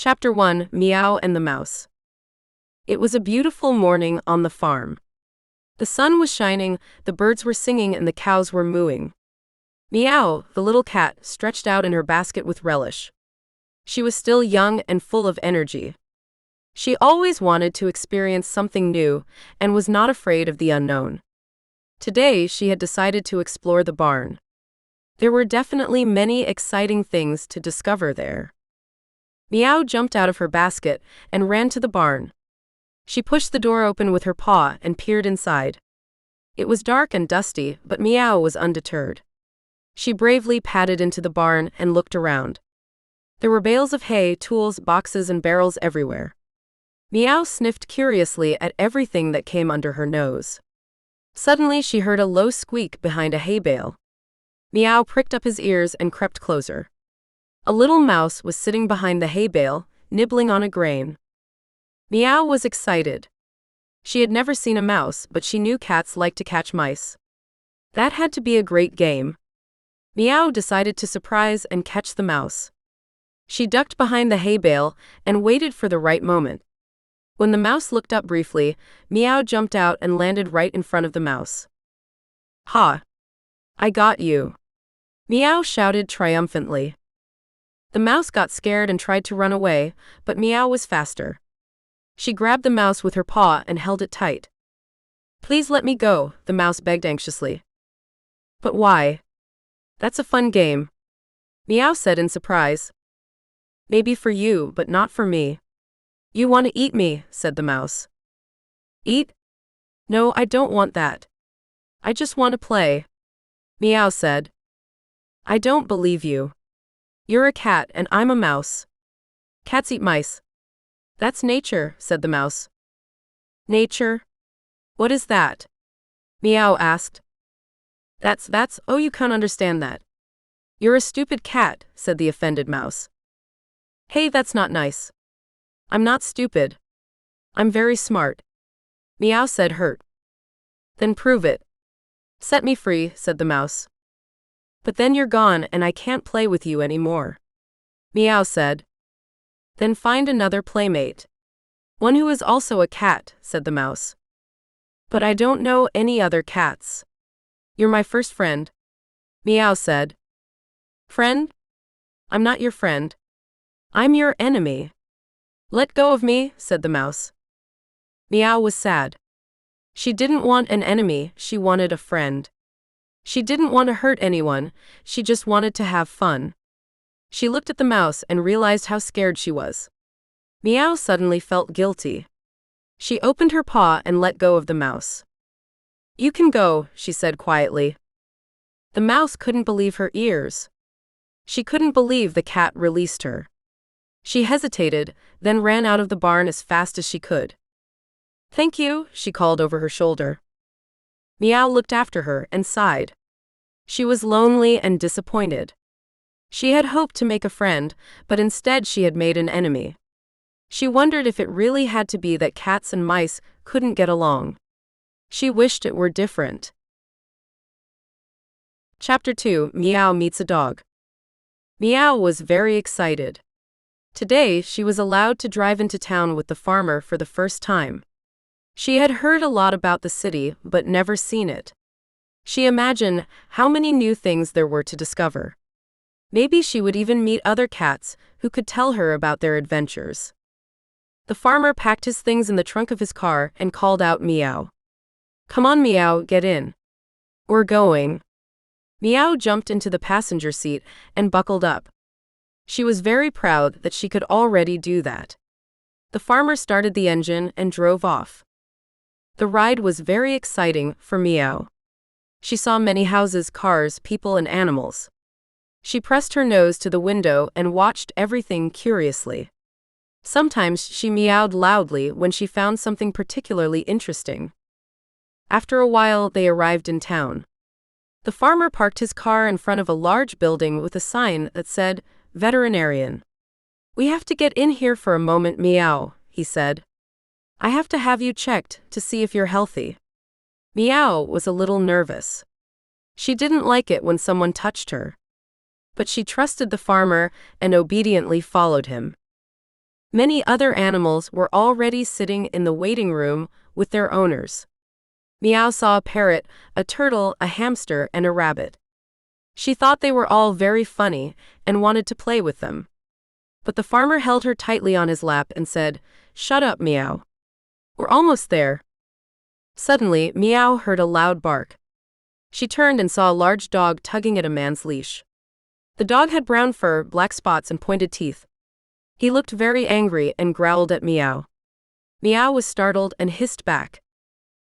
Chapter 1, Meow and the Mouse. It was a beautiful morning on the farm. The sun was shining, the birds were singing, and the cows were mooing. Meow, the little cat, stretched out in her basket with relish. She was still young and full of energy. She always wanted to experience something new and was not afraid of the unknown. Today, she had decided to explore the barn. There were definitely many exciting things to discover there. Meow jumped out of her basket and ran to the barn. She pushed the door open with her paw and peered inside. It was dark and dusty, but Meow was undeterred. She bravely padded into the barn and looked around. There were bales of hay, tools, boxes, and barrels everywhere. Meow sniffed curiously at everything that came under her nose. Suddenly she heard a low squeak behind a hay bale. Meow pricked up his ears and crept closer. A little mouse was sitting behind the hay bale, nibbling on a grain. Meow was excited. She had never seen a mouse, but she knew cats like to catch mice. That had to be a great game. Meow decided to surprise and catch the mouse. She ducked behind the hay bale and waited for the right moment. When the mouse looked up briefly, Meow jumped out and landed right in front of the mouse. "Ha! I got you!" Meow shouted triumphantly. The mouse got scared and tried to run away, but Meow was faster. She grabbed the mouse with her paw and held it tight. "Please let me go," the mouse begged anxiously. "But why?" "That's a fun game," Meow said in surprise. "Maybe for you, but not for me." "You want to eat me," said the mouse. "Eat? No, I don't want that. I just want to play," Meow said. "I don't believe you. You're a cat and I'm a mouse. Cats eat mice." "That's nature," said the mouse. "Nature? What is that?" Meow asked. That's, oh, you can't understand that. You're a stupid cat," said the offended mouse. "Hey, that's not nice. I'm not stupid. I'm very smart," Meow said, hurt. "Then prove it." "Set me free," said the mouse. "But then you're gone and I can't play with you anymore," Meow said. "Then find another playmate. One who is also a cat," said the mouse. "But I don't know any other cats. You're my first friend," Meow said. "Friend? I'm not your friend. I'm your enemy." "Let go of me," said the mouse. Meow was sad. She didn't want an enemy, she wanted a friend. She didn't want to hurt anyone, she just wanted to have fun. She looked at the mouse and realized how scared she was. Meow suddenly felt guilty. She opened her paw and let go of the mouse. "You can go," she said quietly. The mouse couldn't believe her ears. She couldn't believe the cat released her. She hesitated, then ran out of the barn as fast as she could. "Thank you," she called over her shoulder. Meow looked after her and sighed. She was lonely and disappointed. She had hoped to make a friend, but instead she had made an enemy. She wondered if it really had to be that cats and mice couldn't get along. She wished it were different. Chapter 2, Meow Meets a Dog. Meow was very excited. Today she was allowed to drive into town with the farmer for the first time. She had heard a lot about the city, but never seen it. She imagined how many new things there were to discover. Maybe she would even meet other cats who could tell her about their adventures. The farmer packed his things in the trunk of his car and called out Meow. "Come on, Meow, get in. We're going." Meow jumped into the passenger seat and buckled up. She was very proud that she could already do that. The farmer started the engine and drove off. The ride was very exciting for Meow. She saw many houses, cars, people, and animals. She pressed her nose to the window and watched everything curiously. Sometimes she meowed loudly when she found something particularly interesting. After a while, they arrived in town. The farmer parked his car in front of a large building with a sign that said, "Veterinarian." "We have to get in here for a moment, Meow," he said. "I have to have you checked to see if you're healthy." Meow was a little nervous. She didn't like it when someone touched her. But she trusted the farmer and obediently followed him. Many other animals were already sitting in the waiting room with their owners. Meow saw a parrot, a turtle, a hamster, and a rabbit. She thought they were all very funny and wanted to play with them. But the farmer held her tightly on his lap and said, "Shut up, Meow. We're almost there." Suddenly, Meow heard a loud bark. She turned and saw a large dog tugging at a man's leash. The dog had brown fur, black spots, and pointed teeth. He looked very angry and growled at Meow. Meow was startled and hissed back.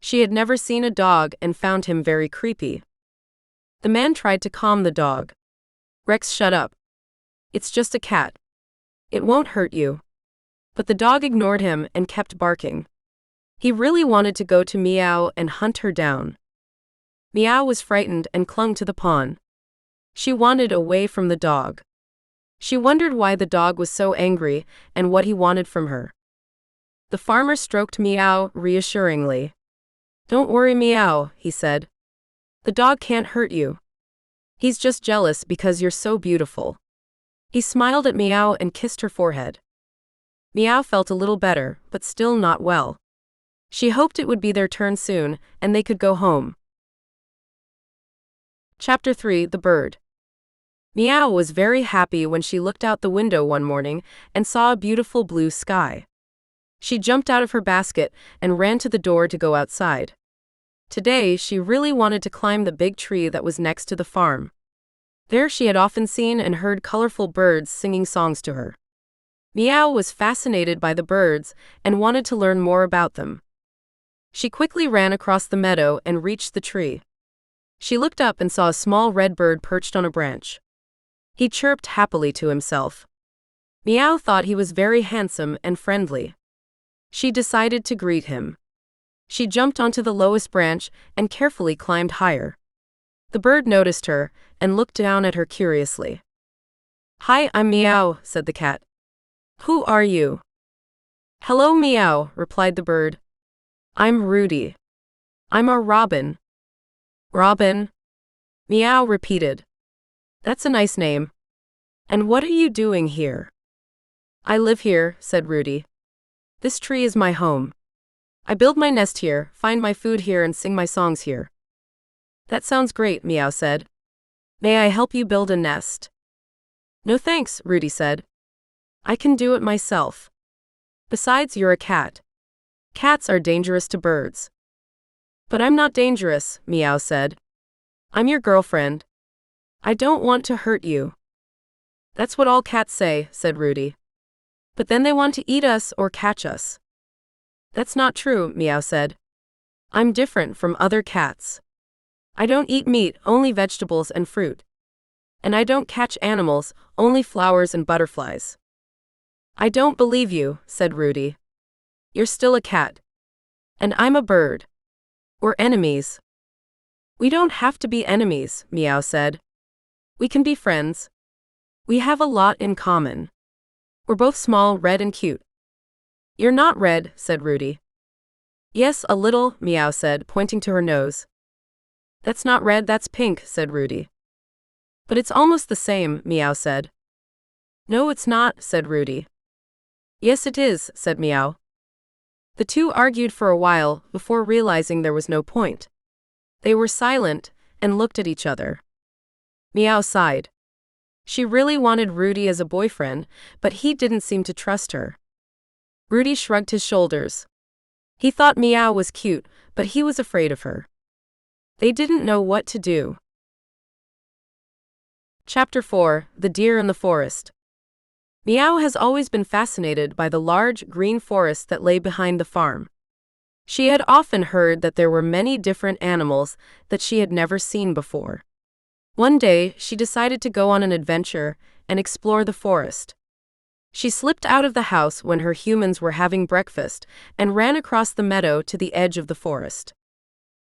She had never seen a dog and found him very creepy. The man tried to calm the dog. "Rex, shut up. It's just a cat. It won't hurt you." But the dog ignored him and kept barking. He really wanted to go to Meow and hunt her down. Meow was frightened and clung to the pawn. She wanted away from the dog. She wondered why the dog was so angry and what he wanted from her. The farmer stroked Meow reassuringly. "Don't worry, Meow," he said. "The dog can't hurt you. He's just jealous because you're so beautiful." He smiled at Meow and kissed her forehead. Meow felt a little better, but still not well. She hoped it would be their turn soon, and they could go home. Chapter 3: The Bird. Meow was very happy when she looked out the window one morning and saw a beautiful blue sky. She jumped out of her basket and ran to the door to go outside. Today, she really wanted to climb the big tree that was next to the farm. There she had often seen and heard colorful birds singing songs to her. Meow was fascinated by the birds and wanted to learn more about them. She quickly ran across the meadow and reached the tree. She looked up and saw a small red bird perched on a branch. He chirped happily to himself. Meow thought he was very handsome and friendly. She decided to greet him. She jumped onto the lowest branch and carefully climbed higher. The bird noticed her and looked down at her curiously. "Hi, I'm Meow," said the cat. "Who are you?" "Hello, Meow," replied the bird. "I'm Rudy. I'm a robin." "Robin?" Meow repeated. "That's a nice name. And what are you doing here?" "I live here," said Rudy. "This tree is my home. I build my nest here, find my food here, and sing my songs here." "That sounds great," Meow said. "May I help you build a nest?" "No thanks," Rudy said. "I can do it myself. Besides, you're a cat. Cats are dangerous to birds." "But I'm not dangerous," Meow said. "I'm your girlfriend. I don't want to hurt you." "That's what all cats say," said Rudy. "But then they want to eat us or catch us." "That's not true," Meow said. "I'm different from other cats. I don't eat meat, only vegetables and fruit. And I don't catch animals, only flowers and butterflies." "I don't believe you," said Rudy. "You're still a cat. And I'm a bird. We're enemies." "We don't have to be enemies," Meow said. "We can be friends. We have a lot in common. We're both small, red, and cute." "You're not red," said Rudy. "Yes, a little," Meow said, pointing to her nose. "That's not red, that's pink," said Rudy. "But it's almost the same," Meow said. "No, it's not," said Rudy. "Yes, it is," said Meow. The two argued for a while before realizing there was no point. They were silent and looked at each other. Meow sighed. She really wanted Rudy as a boyfriend, but he didn't seem to trust her. Rudy shrugged his shoulders. He thought Meow was cute, but he was afraid of her. They didn't know what to do. Chapter 4: The Deer in the Forest. Meow has always been fascinated by the large, green forest that lay behind the farm. She had often heard that there were many different animals that she had never seen before. One day, she decided to go on an adventure and explore the forest. She slipped out of the house when her humans were having breakfast and ran across the meadow to the edge of the forest.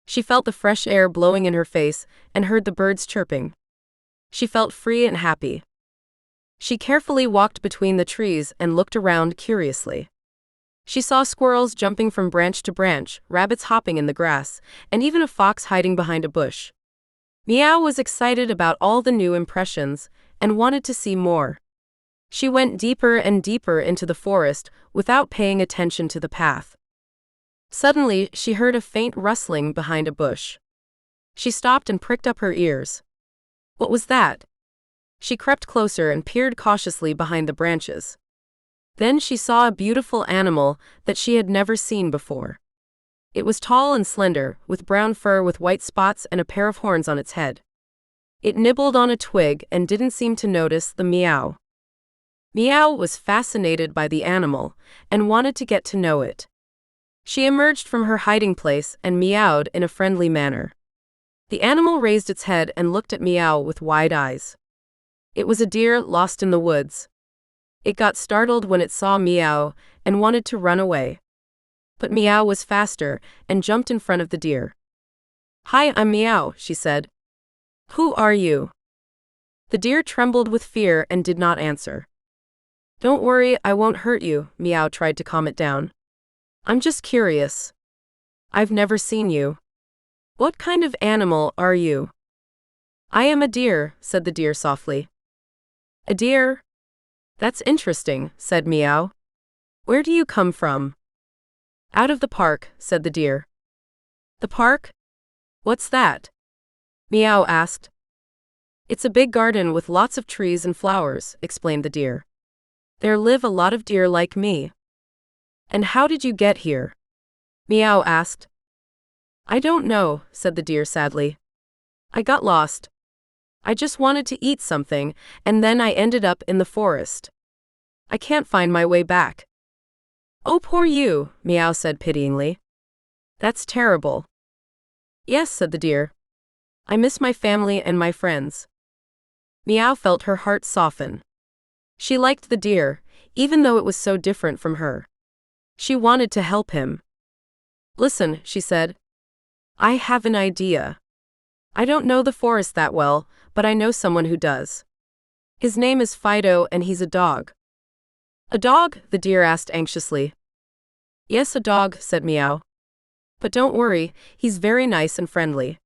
She felt the fresh air blowing in her face and heard the birds chirping. She felt free and happy. She carefully walked between the trees and looked around curiously. She saw squirrels jumping from branch to branch, rabbits hopping in the grass, and even a fox hiding behind a bush. Meow was excited about all the new impressions and wanted to see more. She went deeper and deeper into the forest without paying attention to the path. Suddenly, she heard a faint rustling behind a bush. She stopped and pricked up her ears. What was that? She crept closer and peered cautiously behind the branches. Then she saw a beautiful animal that she had never seen before. It was tall and slender, with brown fur with white spots and a pair of horns on its head. It nibbled on a twig and didn't seem to notice the meow. Meow was fascinated by the animal and wanted to get to know it. She emerged from her hiding place and meowed in a friendly manner. The animal raised its head and looked at Meow with wide eyes. It was a deer lost in the woods. It got startled when it saw Meow and wanted to run away. But Meow was faster and jumped in front of the deer. "Hi, I'm Meow," she said. "Who are you?" The deer trembled with fear and did not answer. "Don't worry, I won't hurt you," Meow tried to calm it down. "I'm just curious. I've never seen you. What kind of animal are you?" "I am a deer," said the deer softly. "A deer? That's interesting," said Meow. "Where do you come from?" "Out of the park," said the deer. "The park? What's that?" Meow asked. "It's a big garden with lots of trees and flowers," explained the deer. "There live a lot of deer like me." "And how did you get here?" Meow asked. "I don't know," said the deer sadly. "I got lost. I just wanted to eat something, and then I ended up in the forest. I can't find my way back." "Oh, poor you," Meow said pityingly. "That's terrible." "Yes," said the deer. "I miss my family and my friends." Meow felt her heart soften. She liked the deer, even though it was so different from her. She wanted to help him. "Listen," she said. "I have an idea. I don't know the forest that well, but I know someone who does. His name is Fido and he's a dog." "A dog?" the deer asked anxiously. "Yes, a dog," said Meow. "But don't worry, he's very nice and friendly.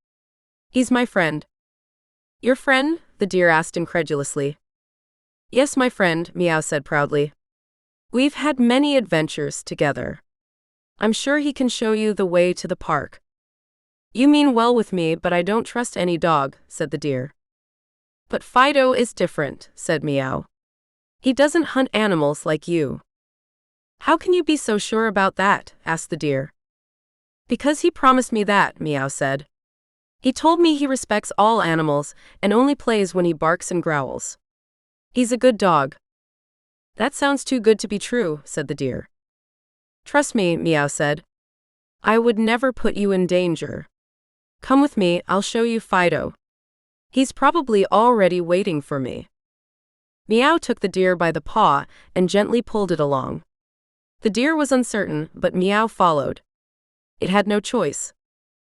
He's my friend." "Your friend?" the deer asked incredulously. "Yes, my friend," Meow said proudly. "We've had many adventures together. I'm sure he can show you the way to the park." "You mean well with me, but I don't trust any dog," said the deer. "But Fido is different," said Meow. "He doesn't hunt animals like you." "How can you be so sure about that?" asked the deer. "Because he promised me that," Meow said. "He told me he respects all animals and only plays when he barks and growls. He's a good dog." "That sounds too good to be true," said the deer. "Trust me," Meow said. "I would never put you in danger. Come with me, I'll show you Fido. He's probably already waiting for me." Meow took the deer by the paw and gently pulled it along. The deer was uncertain, but Meow followed. It had no choice.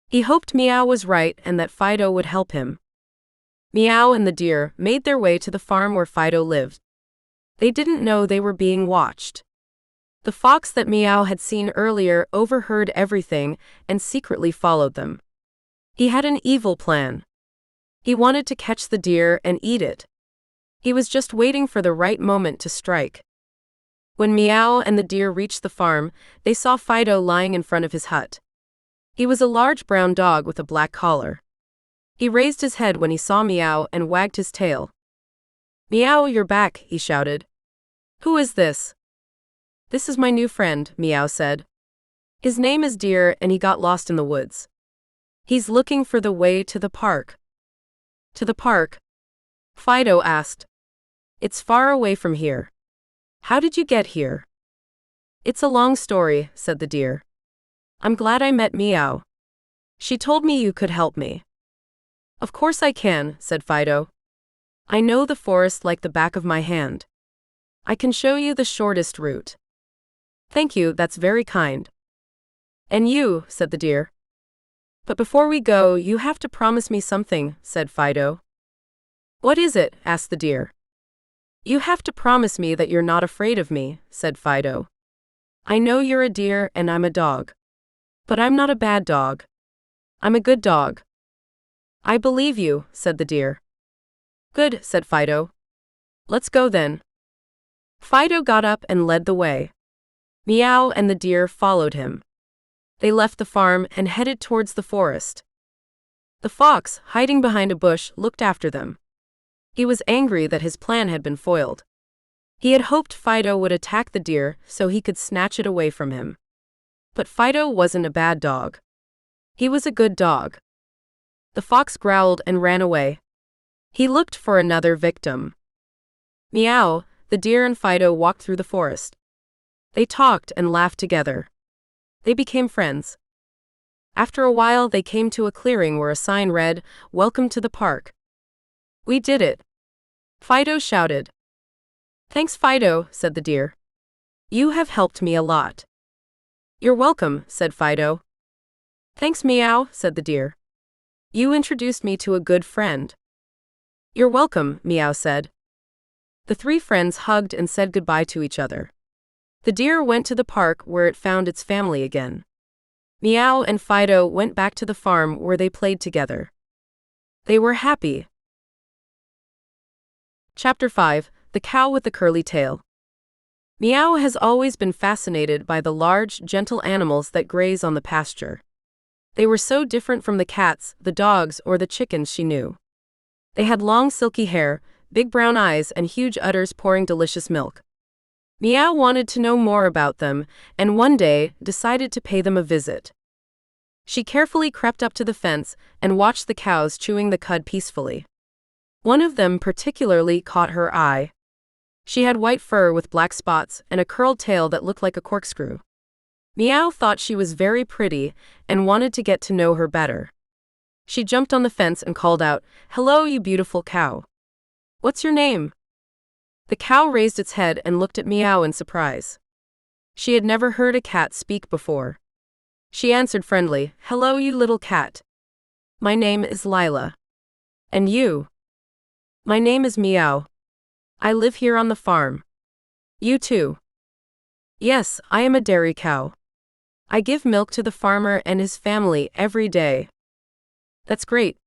He hoped Meow was right and that Fido would help him. Meow and the deer made their way to the farm where Fido lived. They didn't know they were being watched. The fox that Meow had seen earlier overheard everything and secretly followed them. He had an evil plan. He wanted to catch the deer and eat it. He was just waiting for the right moment to strike. When Meow and the deer reached the farm, they saw Fido lying in front of his hut. He was a large brown dog with a black collar. He raised his head when he saw Meow and wagged his tail. "Meow, you're back," he shouted. "Who is this?" "This is my new friend," Meow said. "His name is Deer and he got lost in the woods. He's looking for the way to the park." "To the park?" Fido asked. "It's far away from here. How did you get here?" "It's a long story," said the deer. "I'm glad I met Meow. She told me you could help me." "Of course I can," said Fido. "I know the forest like the back of my hand. I can show you the shortest route." "Thank you, that's very kind." "And you," said the deer. "But before we go, you have to promise me something," said Fido. "What is it?" asked the deer. "You have to promise me that you're not afraid of me," said Fido. "I know you're a deer and I'm a dog. But I'm not a bad dog. I'm a good dog." "I believe you," said the deer. "Good," said Fido. "Let's go then." Fido got up and led the way. Meow and the deer followed him. They left the farm and headed towards the forest. The fox, hiding behind a bush, looked after them. He was angry that his plan had been foiled. He had hoped Fido would attack the deer so he could snatch it away from him. But Fido wasn't a bad dog. He was a good dog. The fox growled and ran away. He looked for another victim. Meow, the deer and Fido walked through the forest. They talked and laughed together. They became friends. After a while, they came to a clearing where a sign read, "Welcome to the park." "We did it!" Fido shouted. "Thanks, Fido," said the deer. "You have helped me a lot." "You're welcome," said Fido. "Thanks, Meow," said the deer. "You introduced me to a good friend." "You're welcome," Meow said. The three friends hugged and said goodbye to each other. The deer went to the park where it found its family again. Meow and Fido went back to the farm where they played together. They were happy. Chapter 5: The Cow with the Curly Tail. Meow has always been fascinated by the large, gentle animals that graze on the pasture. They were so different from the cats, the dogs, or the chickens she knew. They had long silky hair, big brown eyes, and huge udders pouring delicious milk. Meow wanted to know more about them, and one day decided to pay them a visit. She carefully crept up to the fence and watched the cows chewing the cud peacefully. One of them particularly caught her eye. She had white fur with black spots and a curled tail that looked like a corkscrew. Meow thought she was very pretty and wanted to get to know her better. She jumped on the fence and called out, "Hello, you beautiful cow. What's your name?" The cow raised its head and looked at Meow in surprise. She had never heard a cat speak before. She answered friendly, "Hello, you little cat. My name is Lila. And you?" "My name is Meow. I live here on the farm." "You too?" "Yes, I am a dairy cow. I give milk to the farmer and his family every day." "That's great.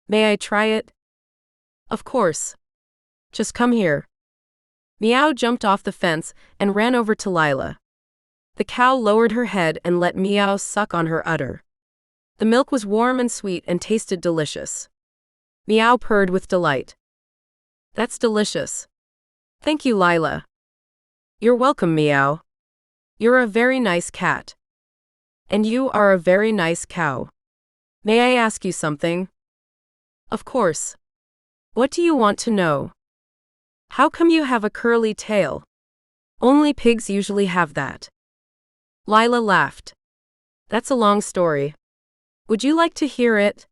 May I try it?" "Of course. Just come here." Meow jumped off the fence and ran over to Lila. The cow lowered her head and let Meow suck on her udder. The milk was warm and sweet and tasted delicious. Meow purred with delight. "That's delicious. Thank you, Lila." "You're welcome, Meow. You're a very nice cat. And you are a very nice cow. May I ask you something?" "Of course. What do you want to know?" "How come you have a curly tail? Only pigs usually have that." Lila laughed. "That's a long story. Would you like to hear it?"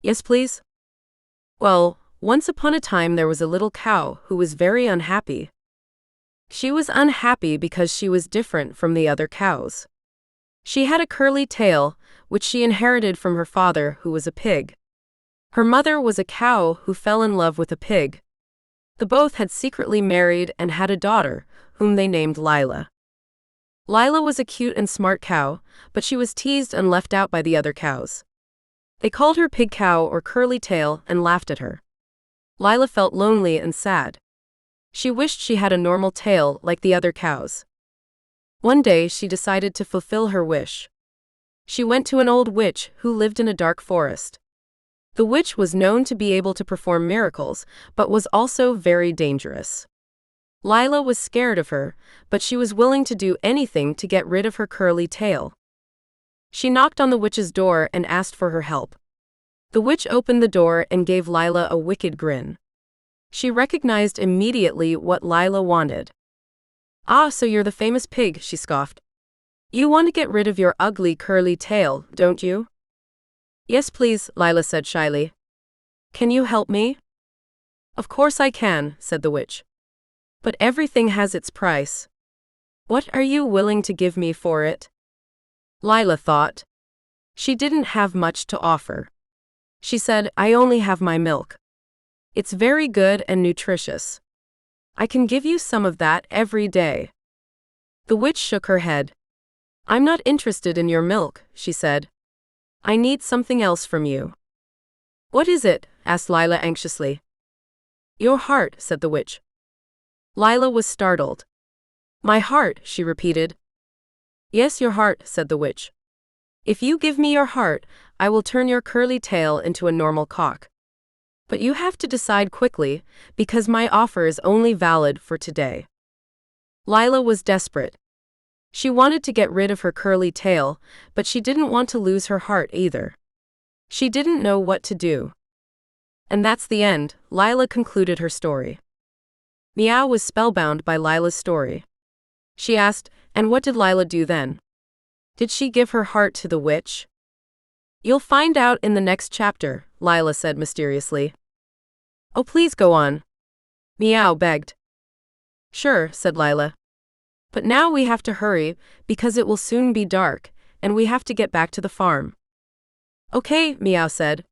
"Yes, please." "Well, once upon a time there was a little cow who was very unhappy. She was unhappy because she was different from the other cows. She had a curly tail, which she inherited from her father, who was a pig. Her mother was a cow who fell in love with a pig. The both had secretly married and had a daughter, whom they named Lila. Lila was a cute and smart cow, but she was teased and left out by the other cows. They called her Pig Cow or Curly Tail and laughed at her. Lila felt lonely and sad. She wished she had a normal tail like the other cows. One day she decided to fulfill her wish. She went to an old witch who lived in a dark forest. The witch was known to be able to perform miracles, but was also very dangerous. Lila was scared of her, but she was willing to do anything to get rid of her curly tail. She knocked on the witch's door and asked for her help. The witch opened the door and gave Lila a wicked grin. She recognized immediately what Lila wanted. "Ah, so you're the famous pig," she scoffed. "You want to get rid of your ugly curly tail, don't you?" "Yes, please," Lila said shyly. "Can you help me?" "Of course I can," said the witch. "But everything has its price. What are you willing to give me for it?" Lila thought. She didn't have much to offer. She said, "I only have my milk. It's very good and nutritious. I can give you some of that every day." The witch shook her head. "I'm not interested in your milk," she said. "I need something else from you." "What is it?" asked Lila anxiously. "Your heart," said the witch. Lila was startled. My heart, she repeated. Yes, your heart, said the witch. If you give me your heart, I will turn your curly tail into a normal cock. But you have to decide quickly, because my offer is only valid for today. Lila was desperate. She wanted to get rid of her curly tail, but she didn't want to lose her heart either. She didn't know what to do. And that's the end, Lila concluded her story. Meow was spellbound by Lila's story. She asked, and what did Lila do then? Did she give her heart to the witch? You'll find out in the next chapter, Lila said mysteriously. Oh, please go on. Meow begged. Sure, said Lila. But now we have to hurry, because it will soon be dark, and we have to get back to the farm. Okay, Meow said.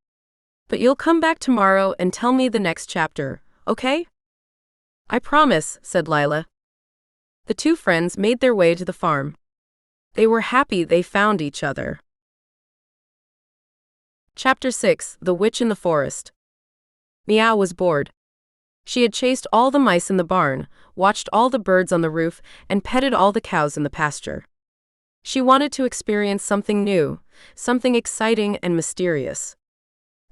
But you'll come back tomorrow and tell me the next chapter, okay? I promise, said Lila. The two friends made their way to the farm. They were happy they found each other. Chapter 6: The Witch in the Forest. Meow was bored. She had chased all the mice in the barn, watched all the birds on the roof, and petted all the cows in the pasture. She wanted to experience something new, something exciting and mysterious.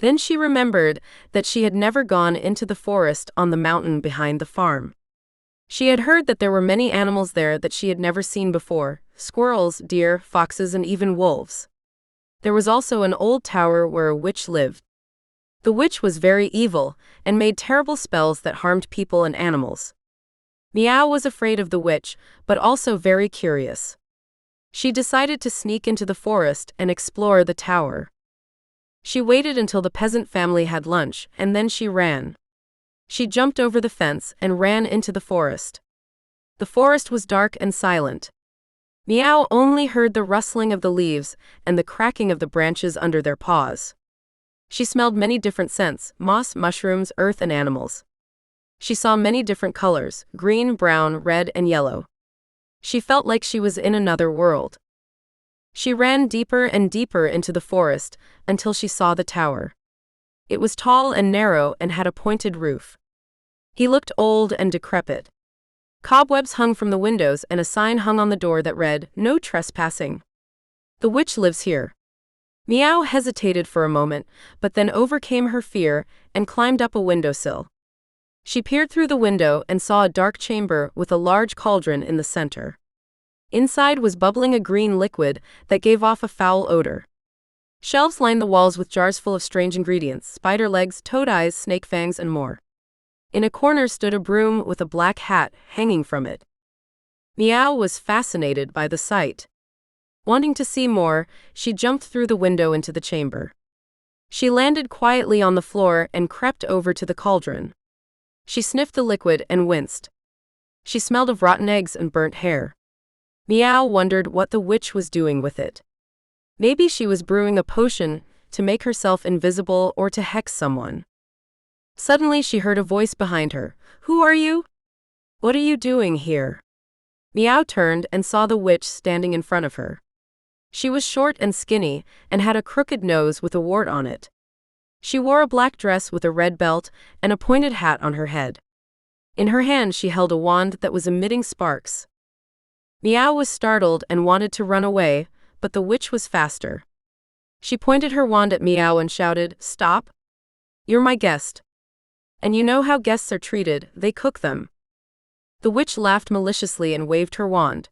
Then she remembered that she had never gone into the forest on the mountain behind the farm. She had heard that there were many animals there that she had never seen before: squirrels, deer, foxes, and even wolves. There was also an old tower where a witch lived. The witch was very evil, and made terrible spells that harmed people and animals. Meow was afraid of the witch, but also very curious. She decided to sneak into the forest and explore the tower. She waited until the peasant family had lunch, and then she ran. She jumped over the fence and ran into the forest. The forest was dark and silent. Meow only heard the rustling of the leaves and the cracking of the branches under their paws. She smelled many different scents: moss, mushrooms, earth, and animals. She saw many different colors: green, brown, red, and yellow. She felt like she was in another world. She ran deeper and deeper into the forest until she saw the tower. It was tall and narrow and had a pointed roof. He looked old and decrepit. Cobwebs hung from the windows and a sign hung on the door that read, "No trespassing. The witch lives here." Meow hesitated for a moment, but then overcame her fear and climbed up a windowsill. She peered through the window and saw a dark chamber with a large cauldron in the center. Inside was bubbling a green liquid that gave off a foul odor. Shelves lined the walls with jars full of strange ingredients: spider legs, toad eyes, snake fangs, and more. In a corner stood a broom with a black hat hanging from it. Meow was fascinated by the sight. Wanting to see more, she jumped through the window into the chamber. She landed quietly on the floor and crept over to the cauldron. She sniffed the liquid and winced. She smelled of rotten eggs and burnt hair. Meow wondered what the witch was doing with it. Maybe she was brewing a potion to make herself invisible or to hex someone. Suddenly she heard a voice behind her. "Who are you? What are you doing here?" Meow turned and saw the witch standing in front of her. She was short and skinny, and had a crooked nose with a wart on it. She wore a black dress with a red belt and a pointed hat on her head. In her hand she held a wand that was emitting sparks. Meow was startled and wanted to run away, but the witch was faster. She pointed her wand at Meow and shouted, "Stop! You're my guest. And you know how guests are treated, they cook them." The witch laughed maliciously and waved her wand.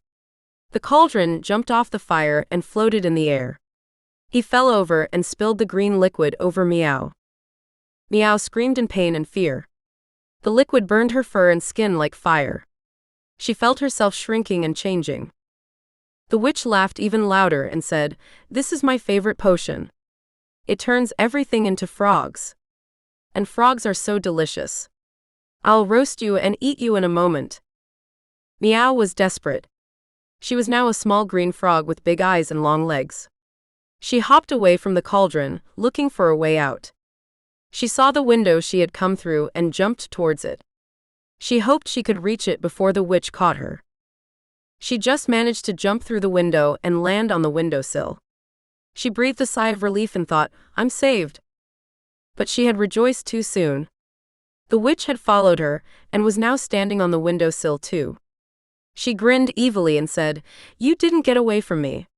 The cauldron jumped off the fire and floated in the air. He fell over and spilled the green liquid over Meow. Meow screamed in pain and fear. The liquid burned her fur and skin like fire. She felt herself shrinking and changing. The witch laughed even louder and said, "This is my favorite potion. It turns everything into frogs. And frogs are so delicious. I'll roast you and eat you in a moment." Meow was desperate. She was now a small green frog with big eyes and long legs. She hopped away from the cauldron, looking for a way out. She saw the window she had come through and jumped towards it. She hoped she could reach it before the witch caught her. She just managed to jump through the window and land on the windowsill. She breathed a sigh of relief and thought, "I'm saved." But she had rejoiced too soon. The witch had followed her and was now standing on the windowsill too. She grinned evilly and said, "You didn't get away from me.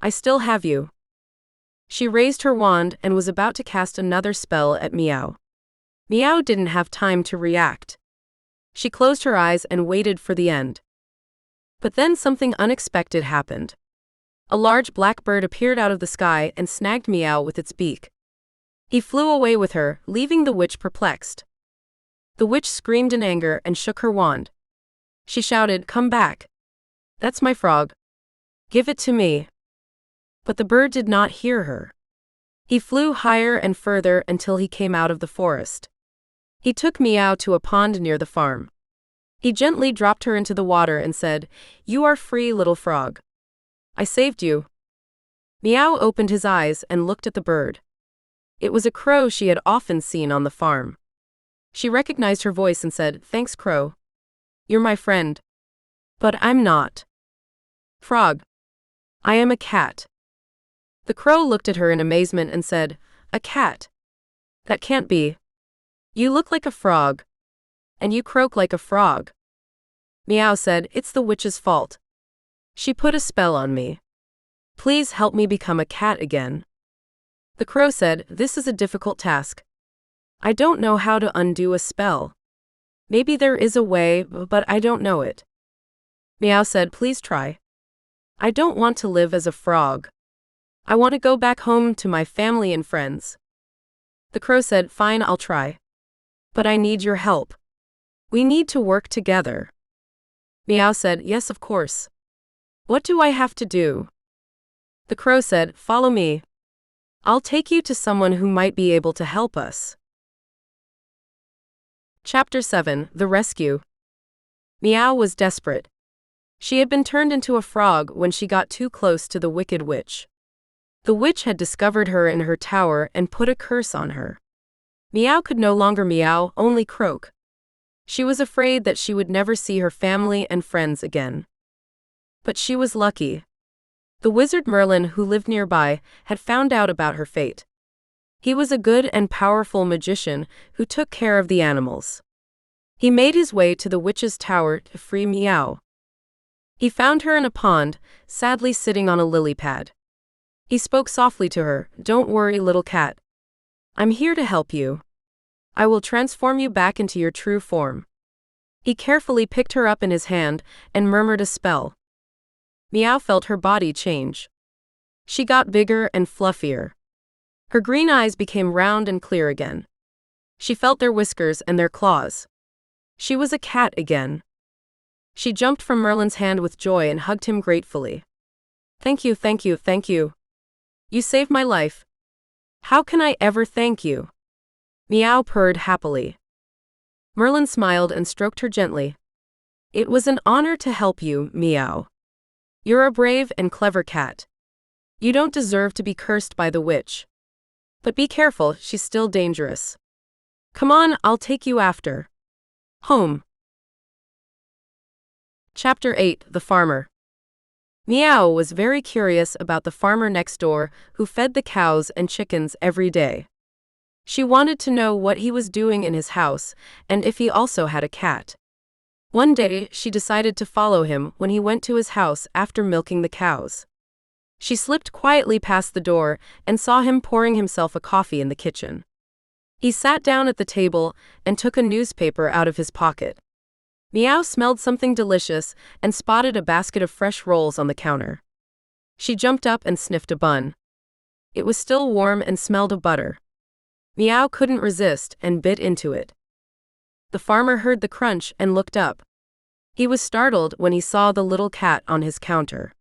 I still have you." She raised her wand and was about to cast another spell at Meow. Meow didn't have time to react. She closed her eyes and waited for the end. But then something unexpected happened. A large black bird appeared out of the sky and snagged Meow with its beak. He flew away with her, leaving the witch perplexed. The witch screamed in anger and shook her wand. She shouted, "Come back. That's my frog. Give it to me." But the bird did not hear her. He flew higher and further until he came out of the forest. He took Meow to a pond near the farm. He gently dropped her into the water and said, "You are free, little frog. I saved you." Meow opened his eyes and looked at the bird. It was a crow she had often seen on the farm. She recognized her voice and said, "Thanks, crow. You're my friend." "But I'm not. Frog. I am a cat." The crow looked at her in amazement and said, "A cat? That can't be. You look like a frog. And you croak like a frog." Meow said, "It's the witch's fault. She put a spell on me. Please help me become a cat again." The crow said, "This is a difficult task. I don't know how to undo a spell. Maybe there is a way, but I don't know it." Meow said, "Please try. I don't want to live as a frog. I want to go back home to my family and friends." The crow said, "Fine, I'll try. But I need your help. We need to work together." Meow said, "Yes, of course. What do I have to do?" The crow said, "Follow me. I'll take you to someone who might be able to help us." Chapter 7: The Rescue. Meow was desperate. She had been turned into a frog when she got too close to the wicked witch. The witch had discovered her in her tower and put a curse on her. Meow could no longer meow, only croak. She was afraid that she would never see her family and friends again. But she was lucky. The wizard Merlin, who lived nearby, had found out about her fate. He was a good and powerful magician who took care of the animals. He made his way to the witch's tower to free Meow. He found her in a pond, sadly sitting on a lily pad. He spoke softly to her, "Don't worry, little cat. I'm here to help you. I will transform you back into your true form." He carefully picked her up in his hand and murmured a spell. Meow felt her body change. She got bigger and fluffier. Her green eyes became round and clear again. She felt their whiskers and their claws. She was a cat again. She jumped from Merlin's hand with joy and hugged him gratefully. "Thank you, thank you, thank you. You saved my life. How can I ever thank you?" Meow purred happily. Merlin smiled and stroked her gently. "It was an honor to help you, Meow. You're a brave and clever cat. You don't deserve to be cursed by the witch. But be careful, she's still dangerous. Come on, I'll take you after home." Chapter 8: The Farmer. Meow was very curious about the farmer next door who fed the cows and chickens every day. She wanted to know what he was doing in his house and if he also had a cat. One day, she decided to follow him when he went to his house after milking the cows. She slipped quietly past the door and saw him pouring himself a coffee in the kitchen. He sat down at the table and took a newspaper out of his pocket. Meow smelled something delicious and spotted a basket of fresh rolls on the counter. She jumped up and sniffed a bun. It was still warm and smelled of butter. Meow couldn't resist and bit into it. The farmer heard the crunch and looked up. He was startled when he saw the little cat on his counter.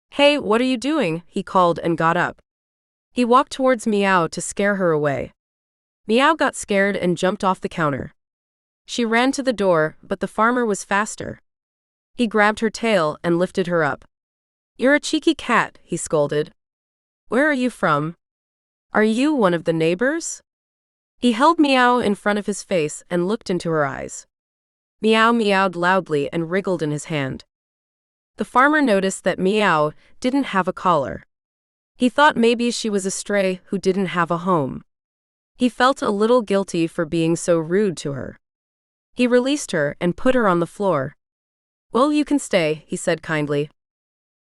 "Hey, what are you doing?" he called and got up. He walked towards Meow to scare her away. Meow got scared and jumped off the counter. She ran to the door, but the farmer was faster. He grabbed her tail and lifted her up. "You're a cheeky cat," he scolded. "Where are you from? Are you one of the neighbors?" He held Meow in front of his face and looked into her eyes. Meow meowed loudly and wriggled in his hand. The farmer noticed that Meow didn't have a collar. He thought maybe she was a stray who didn't have a home. He felt a little guilty for being so rude to her. He released her and put her on the floor. "Well, you can stay," he said kindly.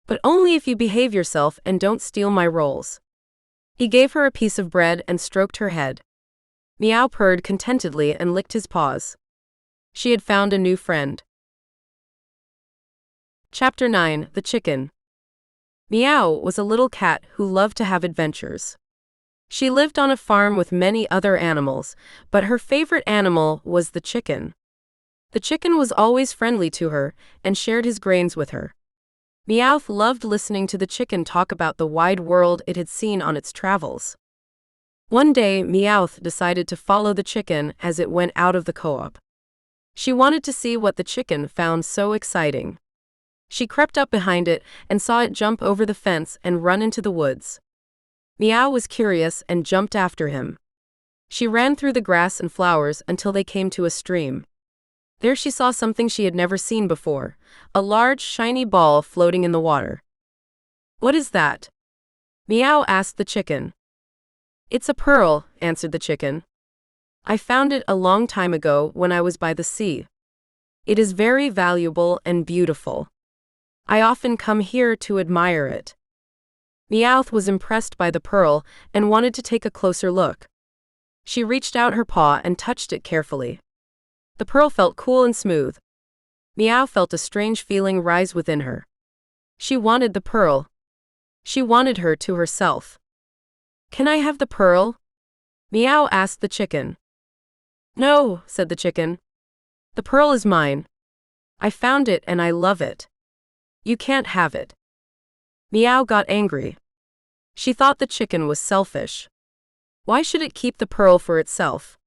"But only if you behave yourself and don't steal my rolls." He gave her a piece of bread and stroked her head. Meow purred contentedly and licked his paws. She had found a new friend. Chapter 9: The Chicken. Meow was a little cat who loved to have adventures. She lived on a farm with many other animals, but her favorite animal was the chicken. The chicken was always friendly to her and shared his grains with her. Meowth loved listening to the chicken talk about the wide world it had seen on its travels. One day, Meowth decided to follow the chicken as it went out of the co-op. She wanted to see what the chicken found so exciting. She crept up behind it and saw it jump over the fence and run into the woods. Meow was curious and jumped after him. She ran through the grass and flowers until they came to a stream. There she saw something she had never seen before, a large, shiny ball floating in the water. "What is that?" Meow asked the chicken. "It's a pearl," answered the chicken. "I found it a long time ago when I was by the sea. It is very valuable and beautiful. I often come here to admire it." Meowth was impressed by the pearl and wanted to take a closer look. She reached out her paw and touched it carefully. The pearl felt cool and smooth. Meow felt a strange feeling rise within her. She wanted the pearl. She wanted her to herself. "Can I have the pearl?" Meow asked the chicken. "No," said the chicken. "The pearl is mine. I found it and I love it. You can't have it." Meow got angry. She thought the chicken was selfish. Why should it keep the pearl for itself?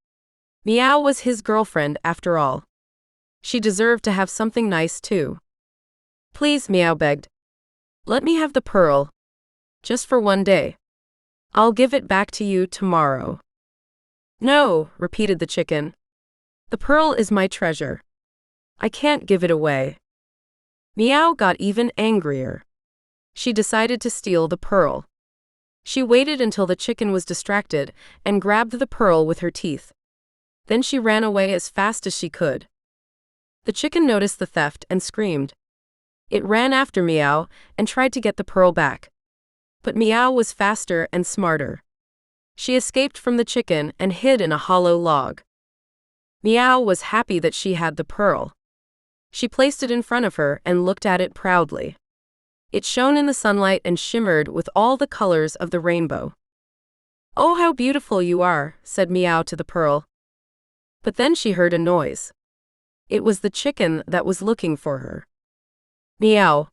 Meow was his girlfriend after all. She deserved to have something nice too. "Please," Meow begged. "Let me have the pearl. Just for one day. I'll give it back to you tomorrow." "No," repeated the chicken. "The pearl is my treasure. I can't give it away." Meow got even angrier. She decided to steal the pearl. She waited until the chicken was distracted and grabbed the pearl with her teeth. Then she ran away as fast as she could. The chicken noticed the theft and screamed. It ran after Meow and tried to get the pearl back. But Meow was faster and smarter. She escaped from the chicken and hid in a hollow log. Meow was happy that she had the pearl. She placed it in front of her and looked at it proudly. It shone in the sunlight and shimmered with all the colors of the rainbow. "Oh, how beautiful you are," said Meow to the pearl. But then she heard a noise. It was the chicken that was looking for her. "Meow.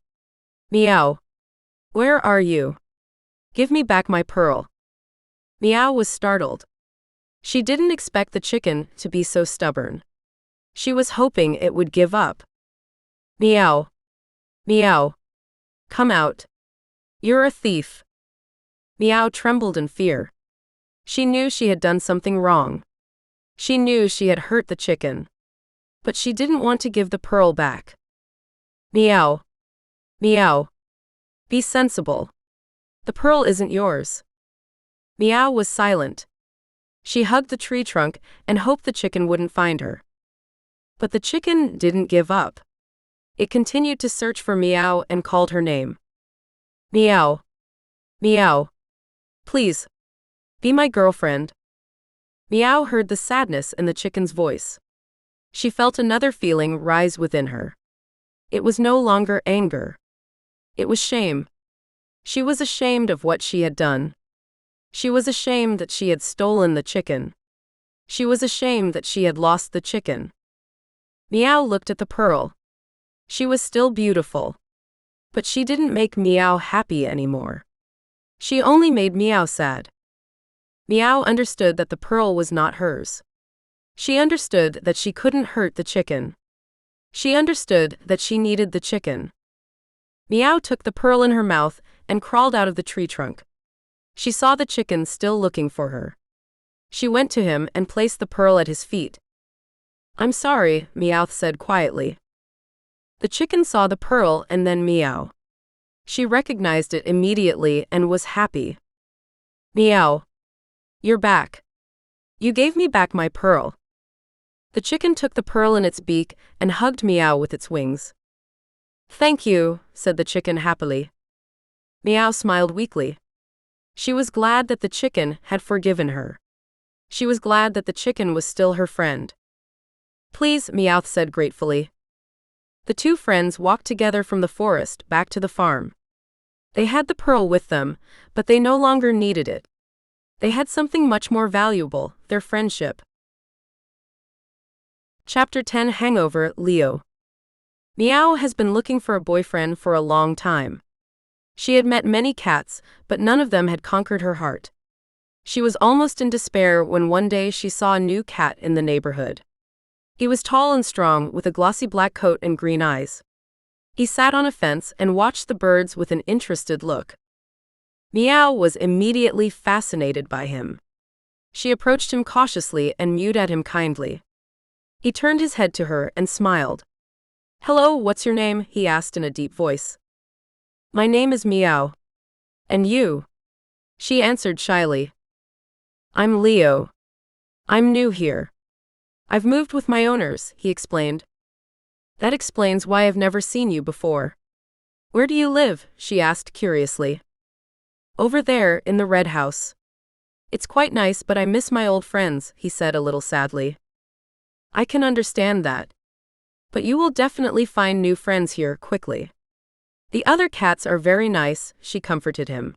Meow. Where are you? Give me back my pearl." Meow was startled. She didn't expect the chicken to be so stubborn. She was hoping it would give up. "Meow. Meow. Come out. You're a thief." Meow trembled in fear. She knew she had done something wrong. She knew she had hurt the chicken. But she didn't want to give the pearl back. "Meow. Meow. Be sensible. The pearl isn't yours." Meow was silent. She hugged the tree trunk and hoped the chicken wouldn't find her. But the chicken didn't give up. It continued to search for Meow and called her name. "Meow. Meow. Please. Be my girlfriend." Meow heard the sadness in the chicken's voice. She felt another feeling rise within her. It was no longer anger. It was shame. She was ashamed of what she had done. She was ashamed that she had stolen the chicken. She was ashamed that she had lost the chicken. Meow looked at the pearl. She was still beautiful. But she didn't make Meow happy anymore. She only made Meow sad. Meow understood that the pearl was not hers. She understood that she couldn't hurt the chicken. She understood that she needed the chicken. Meow took the pearl in her mouth and crawled out of the tree trunk. She saw the chicken still looking for her. She went to him and placed the pearl at his feet. "I'm sorry," Meowth said quietly. The chicken saw the pearl and then Meow. She recognized it immediately and was happy. "Meow. You're back. You gave me back my pearl. The chicken took the pearl in its beak and hugged Meow with its wings. Thank you, said the chicken happily. Meow smiled weakly. She was glad that the chicken had forgiven her. She was glad that the chicken was still her friend. Please, Meowth said gratefully. The two friends walked together from the forest back to the farm. They had the pearl with them, but they no longer needed it. They had something much more valuable, their friendship. Chapter 10 Hangover, Leo. Meow has been looking for a boyfriend for a long time. She had met many cats, but none of them had conquered her heart. She was almost in despair when one day she saw a new cat in the neighborhood. He was tall and strong, with a glossy black coat and green eyes. He sat on a fence and watched the birds with an interested look. Meow was immediately fascinated by him. She approached him cautiously and mewed at him kindly. He turned his head to her and smiled. Hello, what's your name? He asked in a deep voice. My name is Meow. And you? She answered shyly. I'm Leo. I'm new here. I've moved with my owners, he explained. That explains why I've never seen you before. Where do you live? She asked curiously. Over there, in the red house. It's quite nice, but I miss my old friends, he said a little sadly. I can understand that. But you will definitely find new friends here quickly. The other cats are very nice, she comforted him.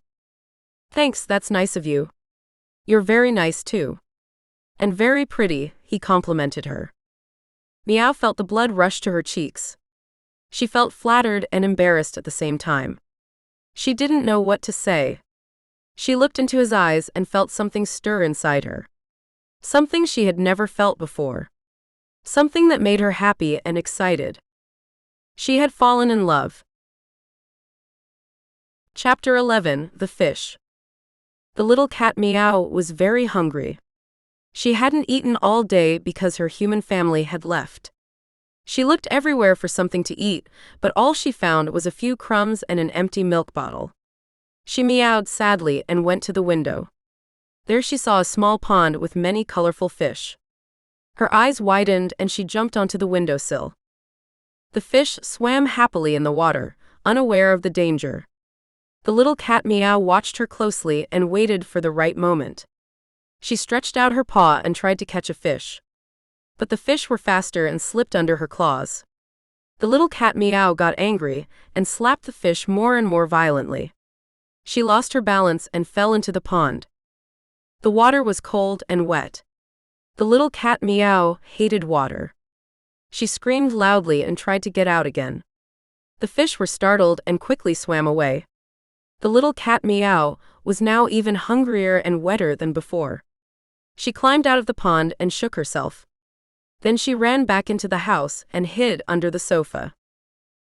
Thanks, that's nice of you. You're very nice too. And very pretty, he complimented her. Meow felt the blood rush to her cheeks. She felt flattered and embarrassed at the same time. She didn't know what to say. She looked into his eyes and felt something stir inside her. Something she had never felt before. Something that made her happy and excited. She had fallen in love. Chapter 11 The Fish. The little cat Meow was very hungry. She hadn't eaten all day because her human family had left. She looked everywhere for something to eat, but all she found was a few crumbs and an empty milk bottle. She meowed sadly and went to the window. There she saw a small pond with many colorful fish. Her eyes widened and she jumped onto the windowsill. The fish swam happily in the water, unaware of the danger. The little cat Meow watched her closely and waited for the right moment. She stretched out her paw and tried to catch a fish. But the fish were faster and slipped under her claws. The little cat Meow got angry and slapped the fish more and more violently. She lost her balance and fell into the pond. The water was cold and wet. The little cat Meow hated water. She screamed loudly and tried to get out again. The fish were startled and quickly swam away. The little cat Meow was now even hungrier and wetter than before. She climbed out of the pond and shook herself. Then she ran back into the house and hid under the sofa.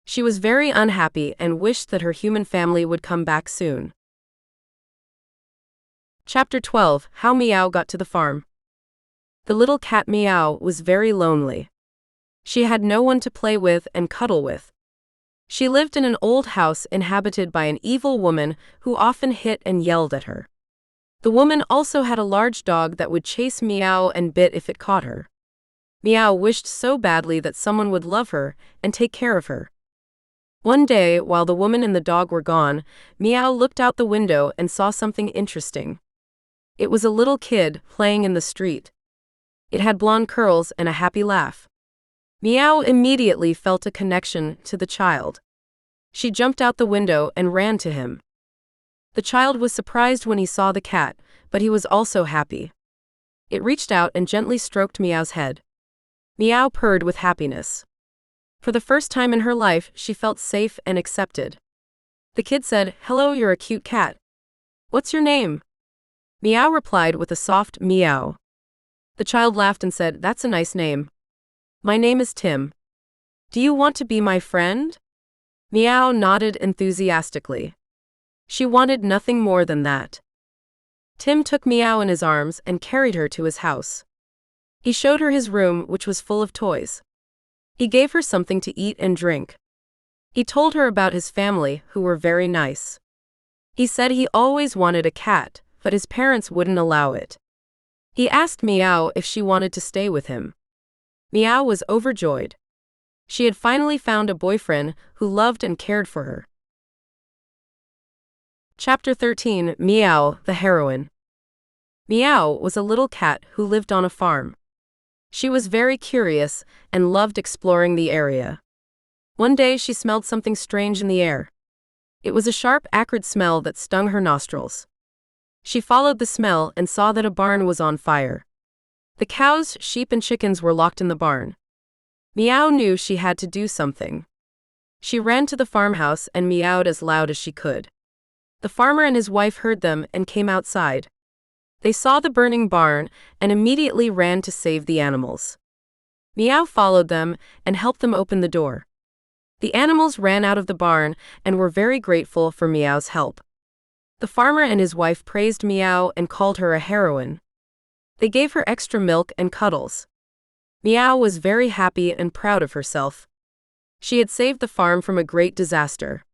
She was very unhappy and wished that her human family would come back soon. Chapter 12 How Meow Got to the Farm. The little cat Meow was very lonely. She had no one to play with and cuddle with. She lived in an old house inhabited by an evil woman who often hit and yelled at her. The woman also had a large dog that would chase Meow and bit if it caught her. Meow wished so badly that someone would love her and take care of her. One day, while the woman and the dog were gone, Meow looked out the window and saw something interesting. It was a little kid playing in the street. It had blonde curls and a happy laugh. Meow immediately felt a connection to the child. She jumped out the window and ran to him. The child was surprised when he saw the cat, but he was also happy. It reached out and gently stroked Meow's head. Meow purred with happiness. For the first time in her life, she felt safe and accepted. The kid said, "Hello, you're a cute cat. What's your name?" Meow replied with a soft meow. The child laughed and said, "That's a nice name. My name is Tim. Do you want to be my friend?" Meow nodded enthusiastically. She wanted nothing more than that. Tim took Meow in his arms and carried her to his house. He showed her his room, which was full of toys. He gave her something to eat and drink. He told her about his family, who were very nice. He said he always wanted a cat, but his parents wouldn't allow it. He asked Meow if she wanted to stay with him. Meow was overjoyed. She had finally found a boyfriend who loved and cared for her. Chapter 13, Meow, the Heroine. Meow was a little cat who lived on a farm. She was very curious and loved exploring the area. One day she smelled something strange in the air. It was a sharp, acrid smell that stung her nostrils. She followed the smell and saw that a barn was on fire. The cows, sheep, and chickens were locked in the barn. Meow knew she had to do something. She ran to the farmhouse and meowed as loud as she could. The farmer and his wife heard them and came outside. They saw the burning barn and immediately ran to save the animals. Meow followed them and helped them open the door. The animals ran out of the barn and were very grateful for Meow's help. The farmer and his wife praised Meow and called her a heroine. They gave her extra milk and cuddles. Meow was very happy and proud of herself. She had saved the farm from a great disaster.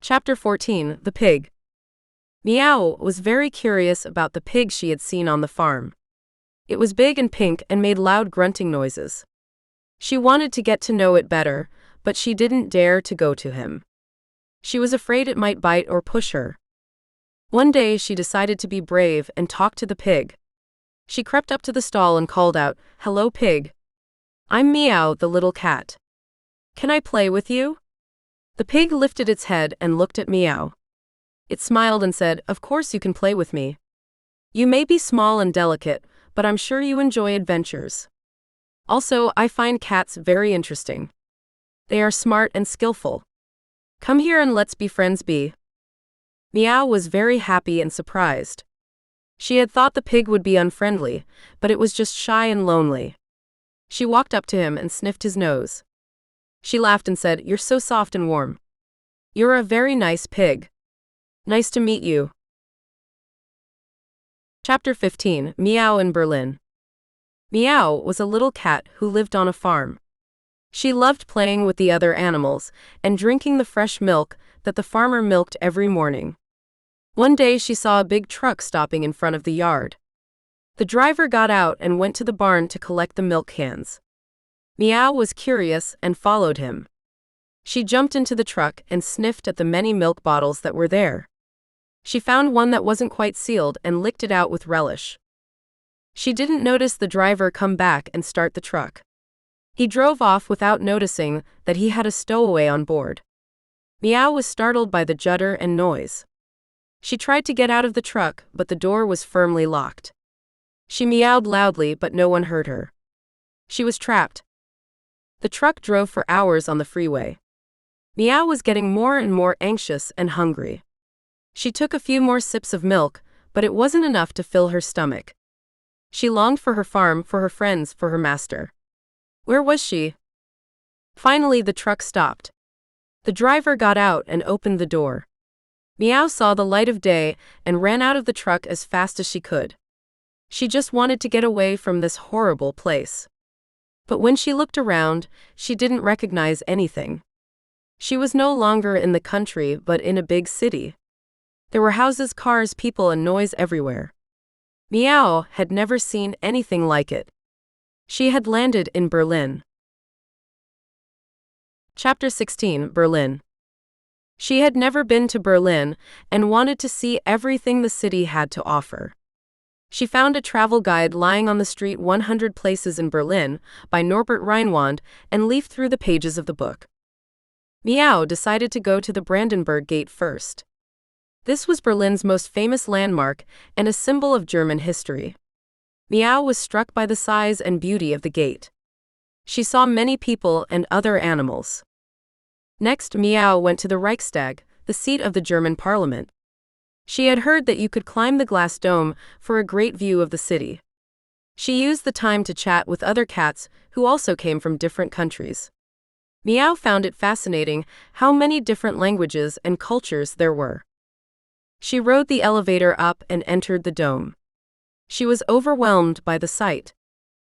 Chapter 14, The Pig. Meow was very curious about the pig she had seen on the farm. It was big and pink and made loud grunting noises. She wanted to get to know it better, but she didn't dare to go to him. She was afraid it might bite or push her. One day she decided to be brave and talk to the pig. She crept up to the stall and called out, "Hello, pig. I'm Meow, the little cat. Can I play with you?" The pig lifted its head and looked at Meow. It smiled and said, "Of course you can play with me. You may be small and delicate, but I'm sure you enjoy adventures. Also, I find cats very interesting. They are smart and skillful. Come here and let's be friends be." Meow was very happy and surprised. She had thought the pig would be unfriendly, but it was just shy and lonely. She walked up to him and sniffed his nose. She laughed and said, "You're so soft and warm. You're a very nice pig. Nice to meet you." Chapter 15, Meow in Berlin. Meow was a little cat who lived on a farm. She loved playing with the other animals and drinking the fresh milk that the farmer milked every morning. One day she saw a big truck stopping in front of the yard. The driver got out and went to the barn to collect the milk cans. Meow was curious and followed him. She jumped into the truck and sniffed at the many milk bottles that were there. She found one that wasn't quite sealed and licked it out with relish. She didn't notice the driver come back and start the truck. He drove off without noticing that he had a stowaway on board. Meow was startled by the judder and noise. She tried to get out of the truck, but the door was firmly locked. She meowed loudly, but no one heard her. She was trapped. The truck drove for hours on the freeway. Meow was getting more and more anxious and hungry. She took a few more sips of milk, but it wasn't enough to fill her stomach. She longed for her farm, for her friends, for her master. Where was she? Finally, the truck stopped. The driver got out and opened the door. Meow saw the light of day and ran out of the truck as fast as she could. She just wanted to get away from this horrible place. But when she looked around, she didn't recognize anything. She was no longer in the country but in a big city. There were houses, cars, people, and noise everywhere. Meow had never seen anything like it. She had landed in Berlin. Chapter 16, Berlin. She had never been to Berlin and wanted to see everything the city had to offer. She found a travel guide lying on the street 100 Places in Berlin by Norbert Reinwand and leafed through the pages of the book. Meow decided to go to the Brandenburg Gate first. This was Berlin's most famous landmark and a symbol of German history. Meow was struck by the size and beauty of the gate. She saw many people and other animals. Next, Meow went to the Reichstag, the seat of the German parliament. She had heard that you could climb the glass dome for a great view of the city. She used the time to chat with other cats who also came from different countries. Meow found it fascinating how many different languages and cultures there were. She rode the elevator up and entered the dome. She was overwhelmed by the sight.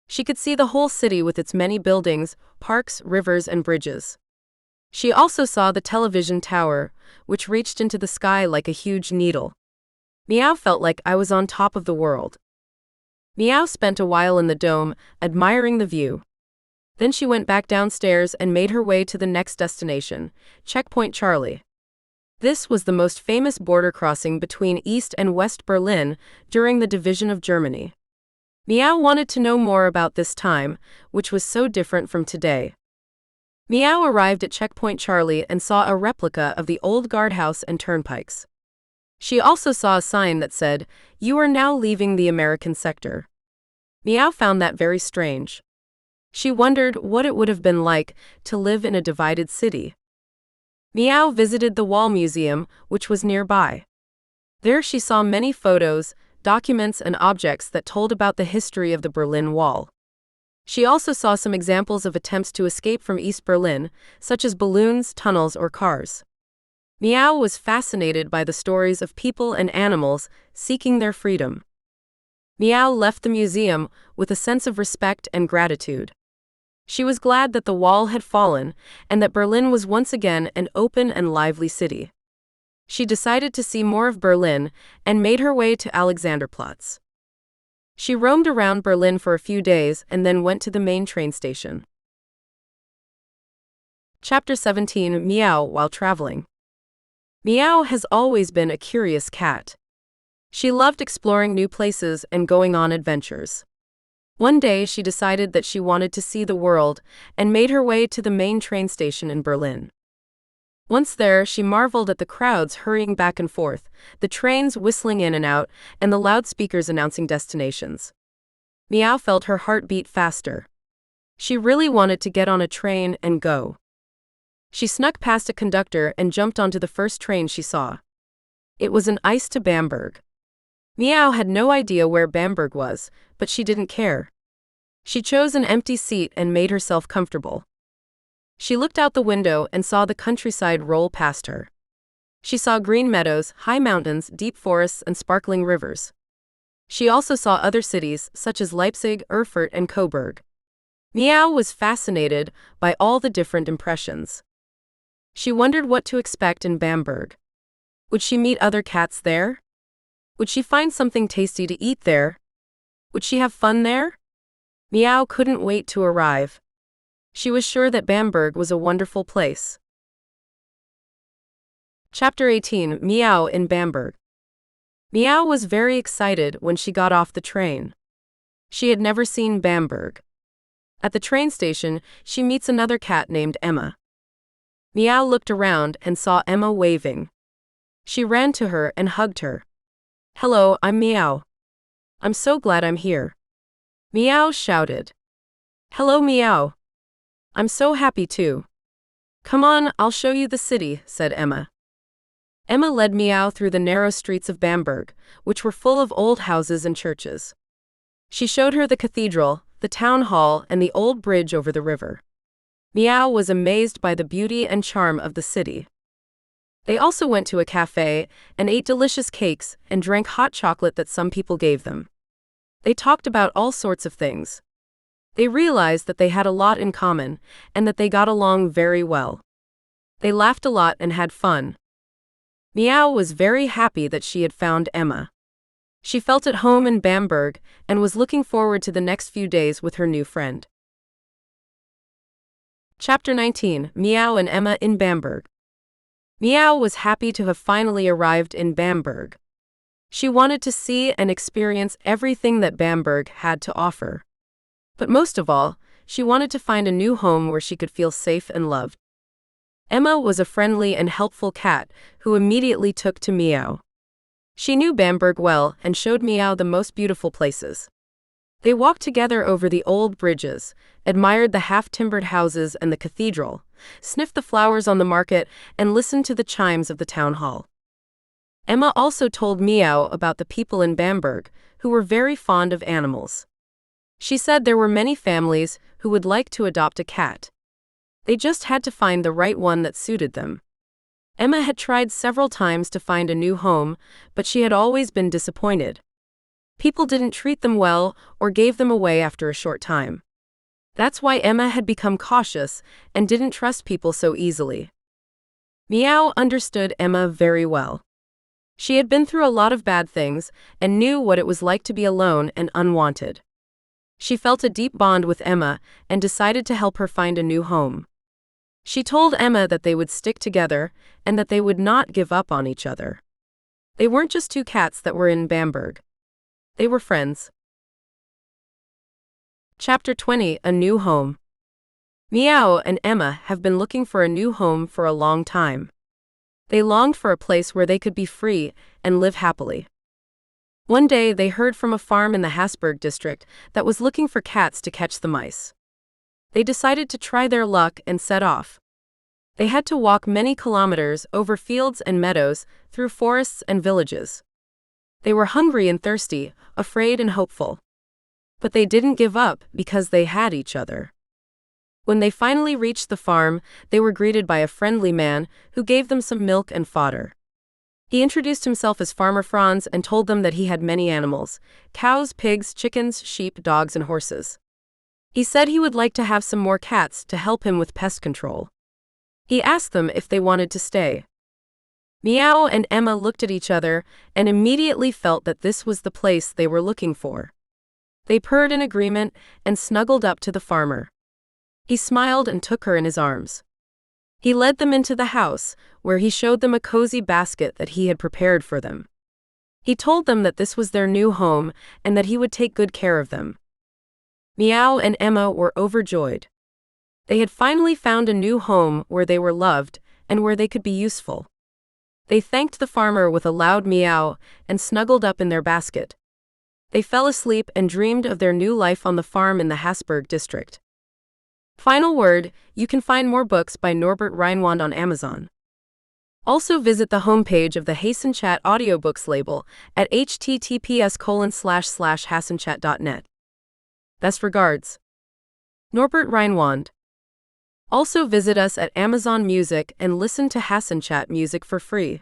She could see the whole city with its many buildings, parks, rivers, and bridges. She also saw the television tower, which reached into the sky like a huge needle. Meow felt like I was on top of the world. Meow spent a while in the dome, admiring the view. Then she went back downstairs and made her way to the next destination, Checkpoint Charlie. This was the most famous border crossing between East and West Berlin during the division of Germany. Meow wanted to know more about this time, which was so different from today. Meow arrived at Checkpoint Charlie and saw a replica of the old guardhouse and turnpikes. She also saw a sign that said, "You are now leaving the American sector." Meow found that very strange. She wondered what it would have been like to live in a divided city. Meow visited the Wall Museum, which was nearby. There she saw many photos, documents, and objects that told about the history of the Berlin Wall. She also saw some examples of attempts to escape from East Berlin, such as balloons, tunnels, or cars. Meow was fascinated by the stories of people and animals seeking their freedom. Meow left the museum with a sense of respect and gratitude. She was glad that the wall had fallen and that Berlin was once again an open and lively city. She decided to see more of Berlin and made her way to Alexanderplatz. She roamed around Berlin for a few days and then went to the main train station. Chapter 17: Meow while traveling. Meow has always been a curious cat. She loved exploring new places and going on adventures. One day she decided that she wanted to see the world and made her way to the main train station in Berlin. Once there, she marveled at the crowds hurrying back and forth, the trains whistling in and out, and the loudspeakers announcing destinations. Meow felt her heart beat faster. She really wanted to get on a train and go. She snuck past a conductor and jumped onto the first train she saw. It was an ice to Bamberg. Meow had no idea where Bamberg was, but she didn't care. She chose an empty seat and made herself comfortable. She looked out the window and saw the countryside roll past her. She saw green meadows, high mountains, deep forests, and sparkling rivers. She also saw other cities, such as Leipzig, Erfurt, and Coburg. Meow was fascinated by all the different impressions. She wondered what to expect in Bamberg. Would she meet other cats there? Would she find something tasty to eat there? Would she have fun there? Meow couldn't wait to arrive. She was sure that Bamberg was a wonderful place. Chapter 18: Meow in Bamberg. Meow was very excited when she got off the train. She had never seen Bamberg. At the train station, she meets another cat named Emma. Meow looked around and saw Emma waving. She ran to her and hugged her. "Hello, I'm Meow. I'm so glad I'm here." Meow shouted. "Hello, Meow. I'm so happy too. Come on, I'll show you the city," said Emma. Emma led Meow through the narrow streets of Bamberg, which were full of old houses and churches. She showed her the cathedral, the town hall, and the old bridge over the river. Meow was amazed by the beauty and charm of the city. They also went to a cafe and ate delicious cakes and drank hot chocolate that some people gave them. They talked about all sorts of things. They realized that they had a lot in common and that they got along very well. They laughed a lot and had fun. Meow was very happy that she had found Emma. She felt at home in Bamberg and was looking forward to the next few days with her new friend. Chapter 19: Meow and Emma in Bamberg. Meow was happy to have finally arrived in Bamberg. She wanted to see and experience everything that Bamberg had to offer. But most of all, she wanted to find a new home where she could feel safe and loved. Emma was a friendly and helpful cat who immediately took to Meow. She knew Bamberg well and showed Meow the most beautiful places. They walked together over the old bridges, admired the half-timbered houses and the cathedral, sniffed the flowers on the market, and listened to the chimes of the town hall. Emma also told Meow about the people in Bamberg, who were very fond of animals. She said there were many families who would like to adopt a cat. They just had to find the right one that suited them. Emma had tried several times to find a new home, but she had always been disappointed. People didn't treat them well or gave them away after a short time. That's why Emma had become cautious and didn't trust people so easily. Meow understood Emma very well. She had been through a lot of bad things and knew what it was like to be alone and unwanted. She felt a deep bond with Emma and decided to help her find a new home. She told Emma that they would stick together and that they would not give up on each other. They weren't just two cats that were in Bamberg. They were friends. Chapter 20: A New Home. Meow and Emma have been looking for a new home for a long time. They longed for a place where they could be free and live happily. One day they heard from a farm in the Hasberg district that was looking for cats to catch the mice. They decided to try their luck and set off. They had to walk many kilometers over fields and meadows, through forests and villages. They were hungry and thirsty, afraid and hopeful. But they didn't give up because they had each other. When they finally reached the farm, they were greeted by a friendly man who gave them some milk and fodder. He introduced himself as Farmer Franz and told them that he had many animals: cows, pigs, chickens, sheep, dogs, and horses. He said he would like to have some more cats to help him with pest control. He asked them if they wanted to stay. Meow and Emma looked at each other and immediately felt that this was the place they were looking for. They purred in agreement and snuggled up to the farmer. He smiled and took her in his arms. He led them into the house, where he showed them a cozy basket that he had prepared for them. He told them that this was their new home and that he would take good care of them. Meow and Emma were overjoyed. They had finally found a new home where they were loved and where they could be useful. They thanked the farmer with a loud meow and snuggled up in their basket. They fell asleep and dreamed of their new life on the farm in the Hasberg district. Final word: you can find more books by Norbert Reinwand on Amazon. Also visit the homepage of the HassenChat audiobooks label at https://hassenchat.net. Best regards, Norbert Reinwand. Also visit us at Amazon Music and listen to HassenChat music for free.